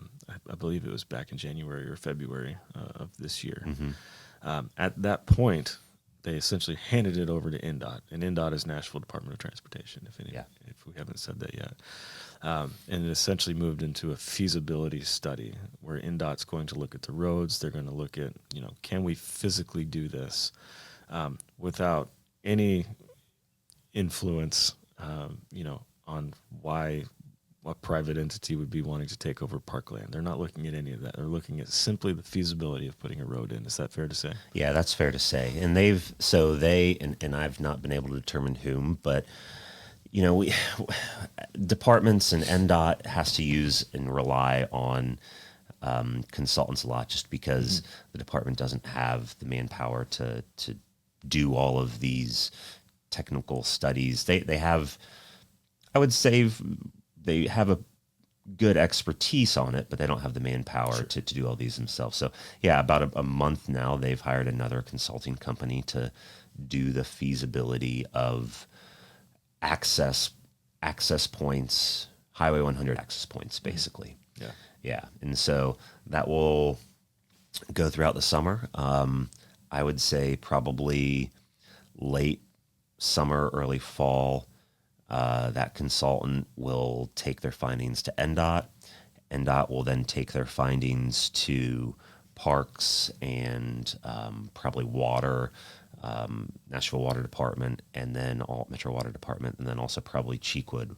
[SPEAKER 1] believe it was back in January or February of this year. Mm-hmm. At that point, they essentially handed it over to NDOT, and NDOT is Nashville Department of Transportation, if we haven't said that yet. And it essentially moved into a feasibility study where NDOT's going to look at the roads. They're going to look at, can we physically do this without any influence, on why a private entity would be wanting to take over parkland. They're not looking at any of that. They're looking at simply the feasibility of putting a road in. Is that fair to say? Yeah,
[SPEAKER 2] that's fair to say. And and I've not been able to determine whom, but we departments and NDOT has to use and rely on consultants a lot, just because the department doesn't have the manpower to do all of these technical studies. They have, I would say, they have a good expertise on it, but they don't have the manpower to do all these themselves. So about a month now, they've hired another consulting company to do the feasibility of access points, Highway 100 access points, basically.
[SPEAKER 1] Yeah.
[SPEAKER 2] Yeah. And so that will go throughout the summer. I would say probably late summer, early fall, that consultant will take their findings to NDOT. NDOT will then take their findings to parks and probably water, Nashville Water Department, and then Metro Water Department, and then also probably Cheekwood.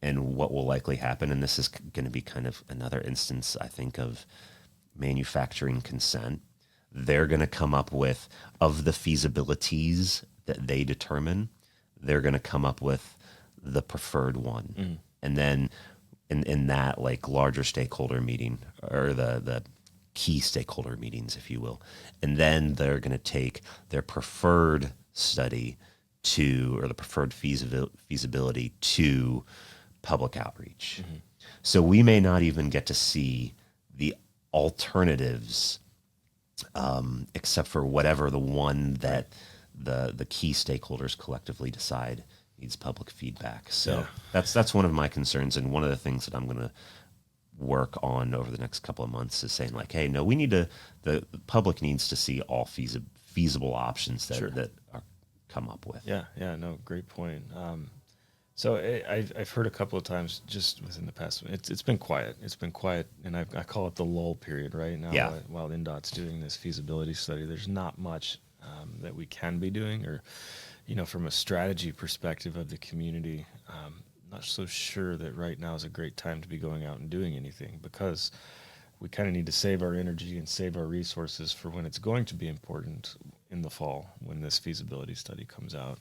[SPEAKER 2] And what will likely happen, and this is going to be kind of another instance, I think, of manufacturing consent. They're going to come up with, of the feasibilities that they determine, they're going to come up with the preferred one. And then in that like larger stakeholder meeting, or the key stakeholder meetings, if you will, and then they're going to take their preferred study to, or the preferred feasibility to public outreach. So we may not even get to see the alternatives, except for whatever the one that the key stakeholders collectively decide needs public feedback. So that's one of my concerns, and one of the things that I'm going to work on over the next couple of months is saying like, hey, no, we need to, the public needs to see all feasible options that are come up with.
[SPEAKER 1] Yeah. No, great point. So I've heard a couple of times just within the past. It's been quiet. It's been quiet, and I call it the lull period right now.
[SPEAKER 2] Yeah.
[SPEAKER 1] While NDOT's doing this feasibility study, there's not much that we can be doing, or from a strategy perspective of the community. Not so sure that right now is a great time to be going out and doing anything, because we kind of need to save our energy and save our resources for when it's going to be important in the fall when this feasibility study comes out.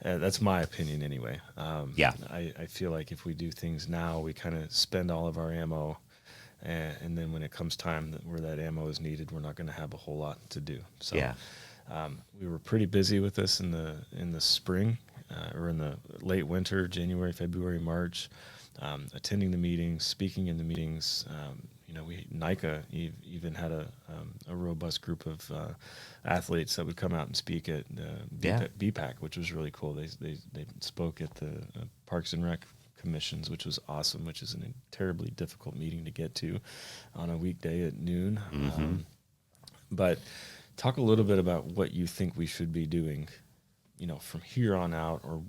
[SPEAKER 1] That's my opinion anyway. I feel like if we do things now, we kind of spend all of our ammo, and then when it comes time where that ammo is needed, we're not going to have a whole lot to do. So we were pretty busy with this in the spring, or in the late winter, January, February, March, attending the meetings, speaking in the meetings. NICA even had a robust group of athletes that would come out and speak at BPAC, which was really cool. They spoke at the Parks and Rec commissions, which was awesome, which is a terribly difficult meeting to get to on a weekday at noon. But talk a little bit about what you think we should be doing, from here on out, or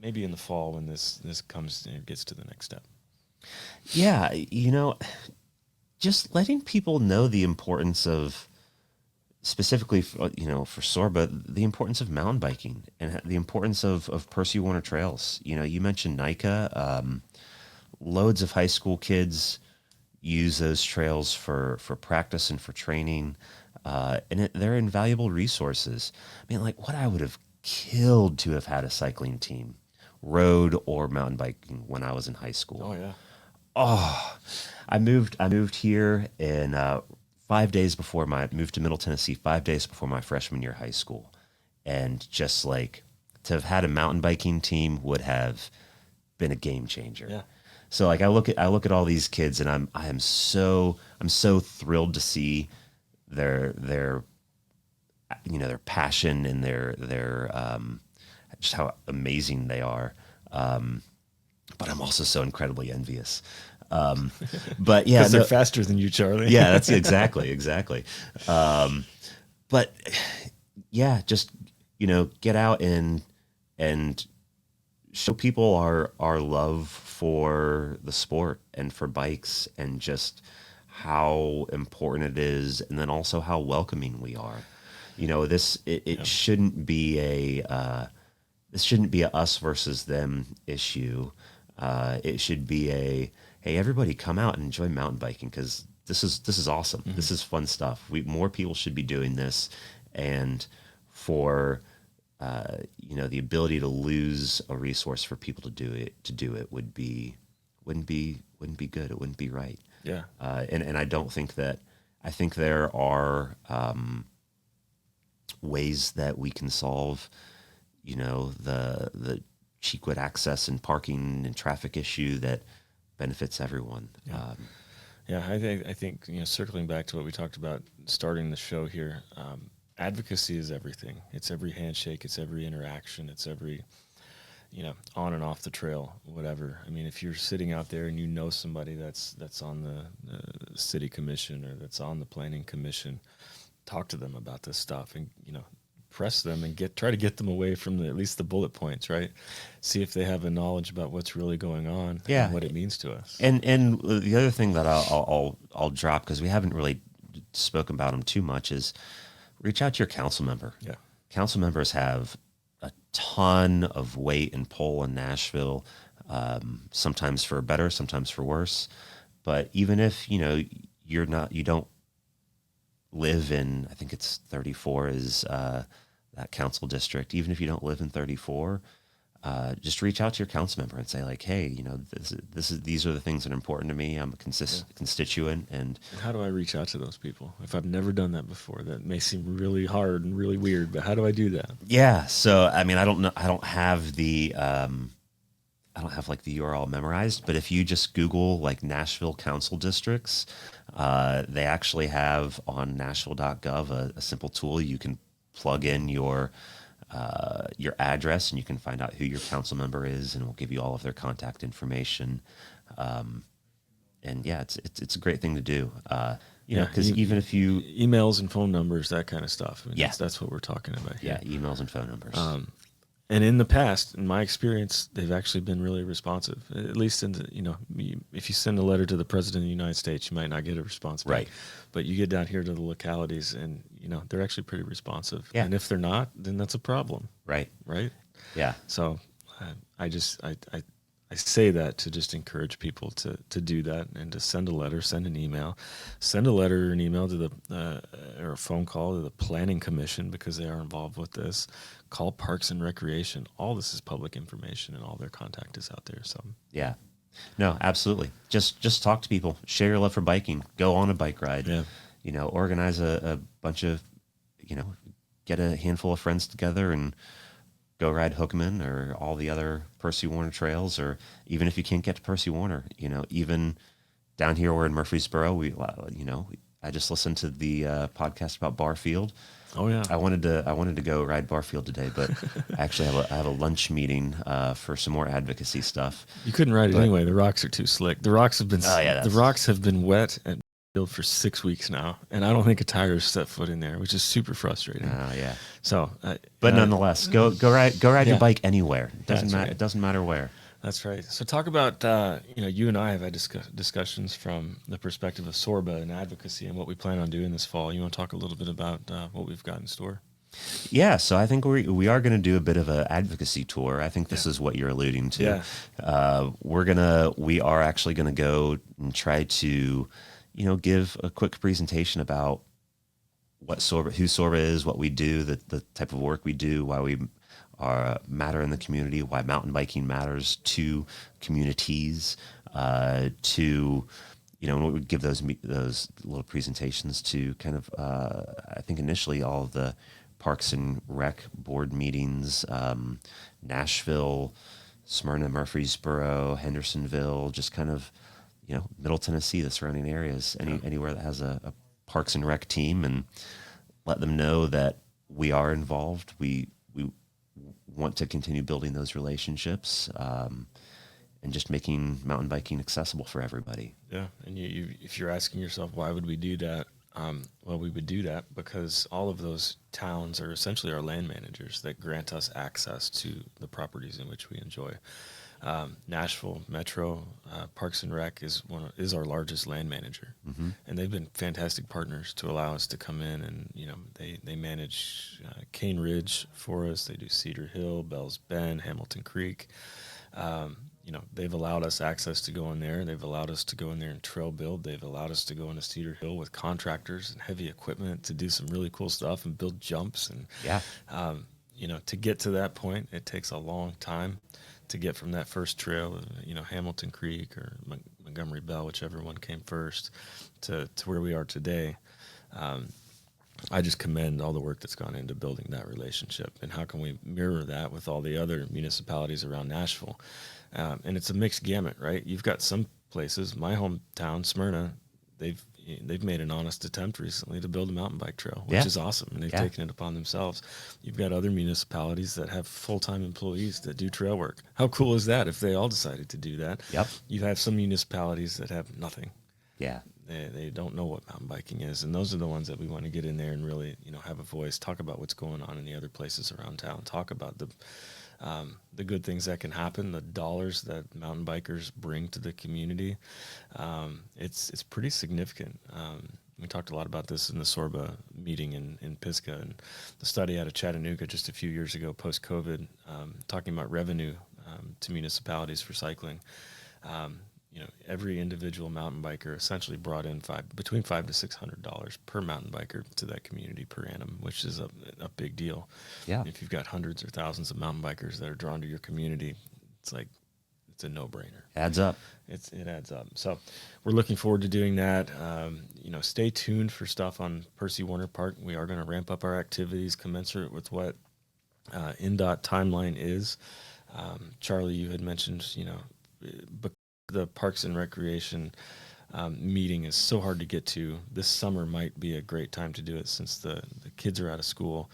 [SPEAKER 1] maybe in the fall when this comes and gets to the next step.
[SPEAKER 2] Yeah, just letting people know the importance of, specifically, for SORBA, the importance of mountain biking and the importance of Percy Warner trails. You mentioned NICA. Loads of high school kids use those trails for practice and for training, and they're invaluable resources. I mean, like, what I would have killed to have had a cycling team, road or mountain biking, when I was in high school.
[SPEAKER 1] Oh yeah.
[SPEAKER 2] Oh, I moved here in 5 days before moved to Middle Tennessee, 5 days before my freshman year of high school. And just like to have had a mountain biking team would have been a game changer.
[SPEAKER 1] Yeah.
[SPEAKER 2] So like I look at all these kids, and I'm so thrilled to see their passion and their just how amazing they are. But I'm also so incredibly envious. But yeah,
[SPEAKER 1] because they're faster than you, Charlie.
[SPEAKER 2] Yeah, that's exactly. But yeah, just get out and show people our love for the sport and for bikes, and just how important it is, and then also how welcoming we are. It shouldn't be a this shouldn't be a us versus them issue. It should be a, hey, everybody come out and enjoy mountain biking, because this is awesome. Mm-hmm. This is fun stuff. More people should be doing this, and for the ability to lose a resource for people to do it wouldn't be good. It wouldn't be right.
[SPEAKER 1] Yeah.
[SPEAKER 2] And I don't think that. I think there are ways that we can solve, the Cheekwood access and parking and traffic issue that benefits everyone.
[SPEAKER 1] Yeah. I think circling back to what we talked about starting the show here, advocacy is everything. It's every handshake. It's every interaction. It's every on and off the trail, whatever. I mean, if you're sitting out there and you know somebody that's on the city commission or that's on the planning commission, talk to them about this stuff and, press them and try to get them away from at least the bullet points, right? See if they have a knowledge about what's really going on and what it means to us.
[SPEAKER 2] And the other thing that I'll drop, because we haven't really spoken about them too much, is reach out to your council member.
[SPEAKER 1] Yeah.
[SPEAKER 2] Council members have a ton of weight and pull in Nashville, sometimes for better, sometimes for worse. But even if, you don't live in, I think it's 34 is that council district, even if you don't live in 34, just reach out to your council member and say like, hey, these are the things that are important to me. I'm a constituent. And
[SPEAKER 1] how do I reach out to those people? If I've never done that before, that may seem really hard and really weird, but how do I do that?
[SPEAKER 2] Yeah. So, I mean, I don't know. I don't have the URL memorized, but if you just Google like Nashville council districts, they actually have on nashville.gov a simple tool. You can plug in your address and you can find out who your council member is, and it will give you all of their contact information. And yeah, it's a great thing to do. Because even if you
[SPEAKER 1] emails and phone numbers, that kind of stuff. I mean,
[SPEAKER 2] yeah,
[SPEAKER 1] that's what we're talking about here.
[SPEAKER 2] Yeah, emails and phone numbers.
[SPEAKER 1] And in the past, in my experience, they've actually been really responsive. At least if you send a letter to the President of the United States, you might not get a response back. Right. But you get down here to the localities, and they're actually pretty responsive. Yeah. And if they're not, then that's a problem.
[SPEAKER 2] Right.
[SPEAKER 1] Right.
[SPEAKER 2] Yeah.
[SPEAKER 1] So I say that to just encourage people to do that and to send a letter, send an email, send a letter or an email to or a phone call to the Planning Commission, because they are involved with this. Call Parks and Recreation. All this is public information, and all their contact is out there. So
[SPEAKER 2] yeah, no, absolutely. Just talk to people. Share your love for biking. Go on a bike ride. Yeah. Organize a bunch of, get a handful of friends together and go ride Hookman or all the other Percy Warner trails, or even if you can't get to Percy Warner, even down here we're in Murfreesboro. I just listened to the podcast about Barfield.
[SPEAKER 1] Oh yeah,
[SPEAKER 2] I wanted to go ride Barfield today, but I actually have a lunch meeting for some more advocacy stuff.
[SPEAKER 1] You couldn't ride it anyway. The rocks are too slick. The rocks have been wet at Barfield for 6 weeks now, and I don't think a tire has set foot in there, which is super frustrating.
[SPEAKER 2] Oh yeah.
[SPEAKER 1] So,
[SPEAKER 2] but nonetheless, go ride your bike anywhere. It doesn't matter. Right. It doesn't matter where.
[SPEAKER 1] That's right. So talk about, you and I have had discussions from the perspective of SORBA and advocacy and what we plan on doing this fall. You want to talk a little bit about what we've got in store?
[SPEAKER 2] Yeah, so I think we are going to do a bit of an advocacy tour. I think this is what you're alluding to. Yeah. We are actually going to go and try to, give a quick presentation about what SORBA, who SORBA is, what we do, the type of work we do, why we matter in the community, why mountain biking matters to communities, we would give those little presentations to kind of, I think initially all of the Parks and Rec board meetings, Nashville, Smyrna, Murfreesboro, Hendersonville, just kind of, Middle Tennessee, the surrounding areas, anywhere that has a Parks and Rec team, and let them know that we are involved. We want to continue building those relationships, and just making mountain biking accessible for everybody.
[SPEAKER 1] Yeah, and if you're asking yourself, why would we do that? Well, we would do that because all of those towns are essentially our land managers that grant us access to the properties in which we enjoy. Nashville Metro Parks and Rec is our largest land manager, and they've been fantastic partners to allow us to come in and they manage Cane Ridge for us. They do Cedar Hill, Bells Bend, Hamilton Creek. They've allowed us access to go in there. They've allowed us to go in there and trail build. They've allowed us to go into Cedar Hill with contractors and heavy equipment to do some really cool stuff and build jumps. And, to get to that point, it takes a long time to get from that first trail, Hamilton Creek or Montgomery Bell, whichever one came first, to where we are today. I just commend all the work that's gone into building that relationship, and how can we mirror that with all the other municipalities around Nashville? And it's a mixed gamut, right? You've got some places, my hometown, Smyrna, they've they've made an honest attempt recently to build a mountain bike trail, which
[SPEAKER 2] Yeah.
[SPEAKER 1] is awesome. And they've
[SPEAKER 2] Yeah.
[SPEAKER 1] taken it upon themselves. You've got other municipalities that have full-time employees that do trail work. How cool is that if they all decided to do that?
[SPEAKER 2] Yep.
[SPEAKER 1] You have some municipalities that have nothing.
[SPEAKER 2] Yeah.
[SPEAKER 1] They don't know what mountain biking is, and those are the ones that we want to get in there and really, have a voice, talk about what's going on in the other places around town, talk about the good things that can happen, the dollars that mountain bikers bring to the community. It's pretty significant. We talked a lot about this in the SORBA meeting in Pisgah, and the study out of Chattanooga just a few years ago, post-COVID, talking about revenue to municipalities for cycling. Every individual mountain biker essentially brought in between $500 to $600 per mountain biker to that community per annum, which is a big deal.
[SPEAKER 2] Yeah.
[SPEAKER 1] If you've got hundreds or thousands of mountain bikers that are drawn to your community, it's a no-brainer.
[SPEAKER 2] Adds up.
[SPEAKER 1] It adds up. So we're looking forward to doing that. Stay tuned for stuff on Percy Warner Park. We are going to ramp up our activities commensurate with what NDOT timeline is. Charlie, you had mentioned, the Parks and Recreation meeting is so hard to get to. This summer might be a great time to do it since the kids are out of school.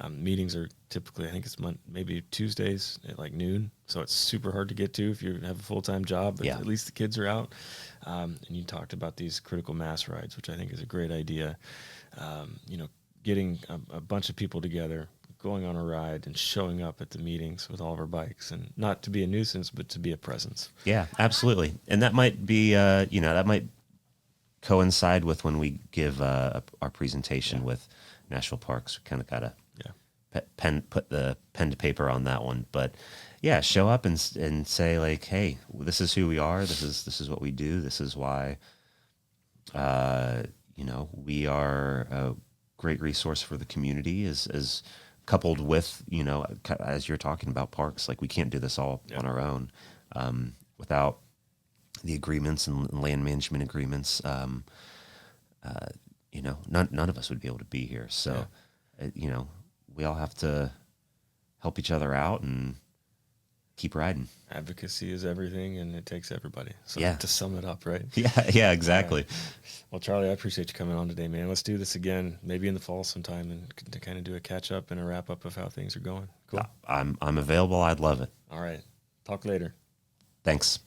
[SPEAKER 1] Meetings are typically, I think it's maybe Tuesdays at like noon. So it's super hard to get to if you have a full-time job, but at least the kids are out. And you talked about these critical mass rides, which I think is a great idea. Getting a bunch of people together, going on a ride and showing up at the meetings with all of our bikes, and not to be a nuisance, but to be a presence.
[SPEAKER 2] Yeah, absolutely. And that might be, that might coincide with when we give our presentation with National Parks. We kind of got to put the pen to paper on that one. But yeah, show up and say like, hey, this is who we are. This is what we do. This is why, we are a great resource for the community as coupled with, as you're talking about parks, like we can't do this all on our own without the agreements and land management agreements. None of us would be able to be here. So, we all have to help each other out and keep riding.
[SPEAKER 1] Advocacy is everything, and it takes everybody. So to sum it up, right?
[SPEAKER 2] Yeah, exactly.
[SPEAKER 1] Well, Charlie, I appreciate you coming on today, man. Let's do this again, maybe in the fall sometime, and to kind of do a catch up and a wrap up of how things are going. Cool.
[SPEAKER 2] I'm available. I'd love it.
[SPEAKER 1] All right. Talk later.
[SPEAKER 2] Thanks.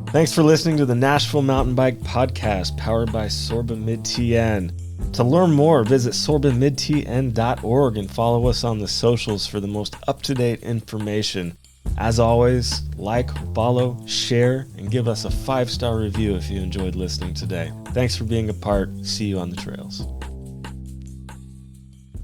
[SPEAKER 1] Thanks for listening to the Nashville Mountain Bike Podcast, powered by SORBA Mid-TN. To learn more, visit sorbamidtn.org and follow us on the socials for the most up-to-date information. As always, like, follow, share, and give us a 5-star review if you enjoyed listening today. Thanks for being a part. See you on the trails.